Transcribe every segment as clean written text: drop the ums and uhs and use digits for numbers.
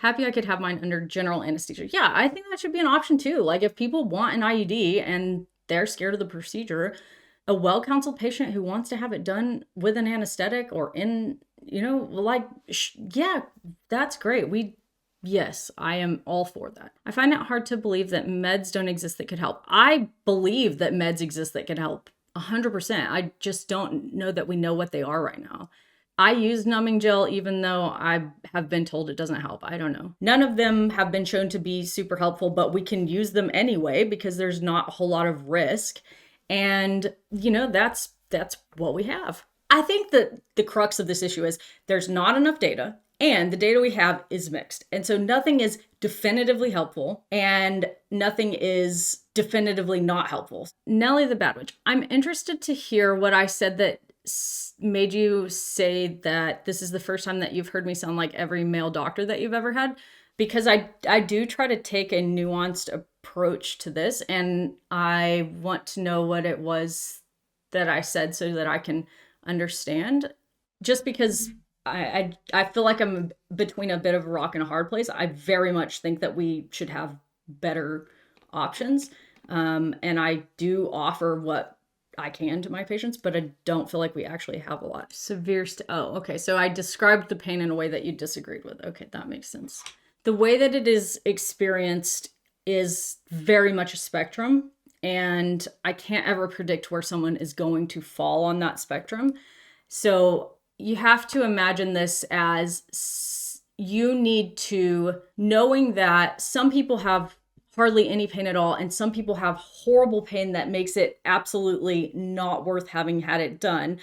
happy I could have mine under general anesthesia. Yeah, I think that should be an option too. Like if people want an IUD and they're scared of the procedure, a well-counseled patient who wants to have it done with an anesthetic or in, yeah, that's great. Yes, I am all for that. I find it hard to believe that meds don't exist that could help. I believe that meds exist that could help 100%. I just don't know that we know what they are right now. I use numbing gel even though I have been told it doesn't help. I don't know. None of them have been shown to be super helpful, but we can use them anyway because there's not a whole lot of risk. And, that's what we have. I think that the crux of this issue is there's not enough data and the data we have is mixed. And so nothing is definitively helpful and nothing is definitively not helpful. Nellie the Bad Witch, I'm interested to hear what I said that made you say that this is the first time that you've heard me sound like every male doctor that you've ever had, because I do try to take a nuanced approach to this, and I want to know what it was that I said so that I can understand. Just because I feel like I'm between a bit of a rock and a hard place. I very much think that we should have better options, and I do offer what I can to my patients, but I don't feel like we actually have a lot. Okay, so I described the pain in a way that you disagreed with. Okay, that makes sense. The way that it is experienced is very much a spectrum, and I can't ever predict where someone is going to fall on that spectrum. So you have to imagine this as you need to, knowing that some people have hardly any pain at all, and some people have horrible pain that makes it absolutely not worth having had it done,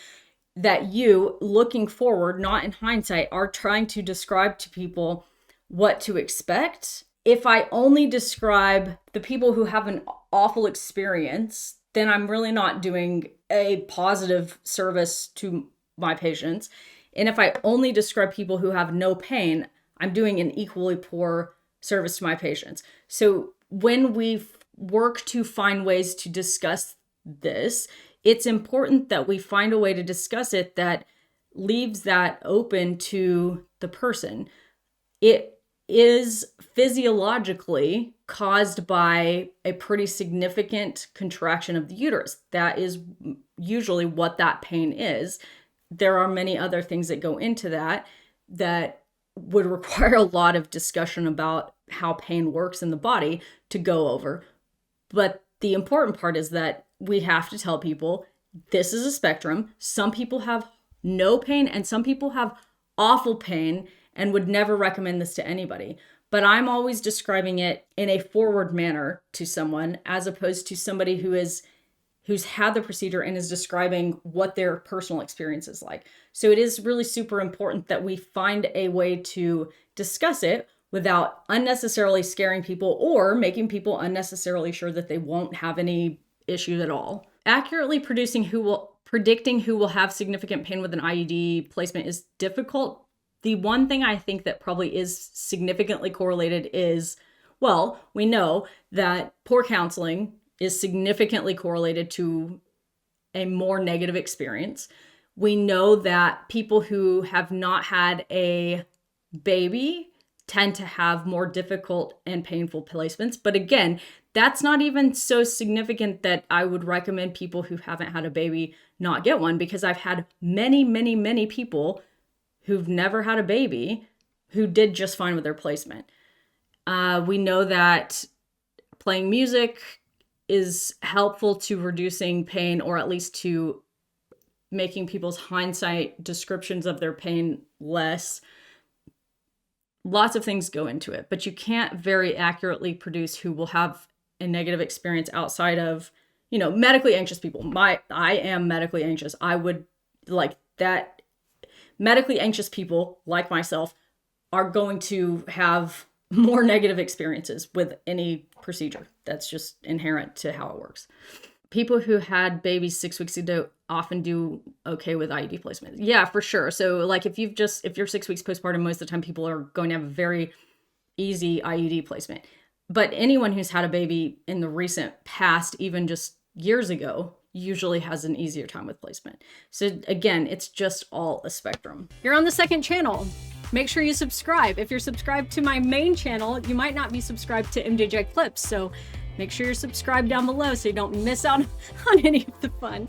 that you, looking forward, not in hindsight, are trying to describe to people what to expect. If I only describe the people who have an awful experience, then I'm really not doing a positive service to my patients. And if I only describe people who have no pain, I'm doing an equally poor service to my patients. So when we work to find ways to discuss this, it's important that we find a way to discuss it that leaves that open to the person. It is physiologically caused by a pretty significant contraction of the uterus. That is usually what that pain is. There are many other things that go into that would require a lot of discussion about how pain works in the body to go over. But the important part is that we have to tell people this is a spectrum. Some people have no pain and some people have awful pain and would never recommend this to anybody. But I'm always describing it in a forward manner to someone as opposed to somebody who's had the procedure and is describing what their personal experience is like. So it is really super important that we find a way to discuss it without unnecessarily scaring people or making people unnecessarily sure that they won't have any issue at all. Accurately predicting who will have significant pain with an IUD placement is difficult. The one thing I think that probably is significantly correlated is, well, we know that poor counseling is significantly correlated to a more negative experience. We know that people who have not had a baby tend to have more difficult and painful placements. But again, that's not even so significant that I would recommend people who haven't had a baby not get one, because I've had many, many, many people who've never had a baby who did just fine with their placement. We know that playing music is helpful to reducing pain, or at least to making people's hindsight descriptions of their pain less. Lots of things go into it, but you can't very accurately produce who will have a negative experience outside of, medically anxious people. I am medically anxious. I would like that. Medically anxious people like myself are going to have more negative experiences with any procedure. That's just inherent to how it works. People who had babies 6 weeks ago often do okay with IUD placement. Yeah, for sure. So like if you're 6 weeks postpartum, most of the time people are going to have a very easy IUD placement. But anyone who's had a baby in the recent past, even just years ago, usually has an easier time with placement. So again, it's just all a spectrum. You're on the second channel. make sure you subscribe. If you're subscribed to my main channel, you might not be subscribed to MJJ Clips, so make sure you're subscribed down below so you don't miss out on any of the fun.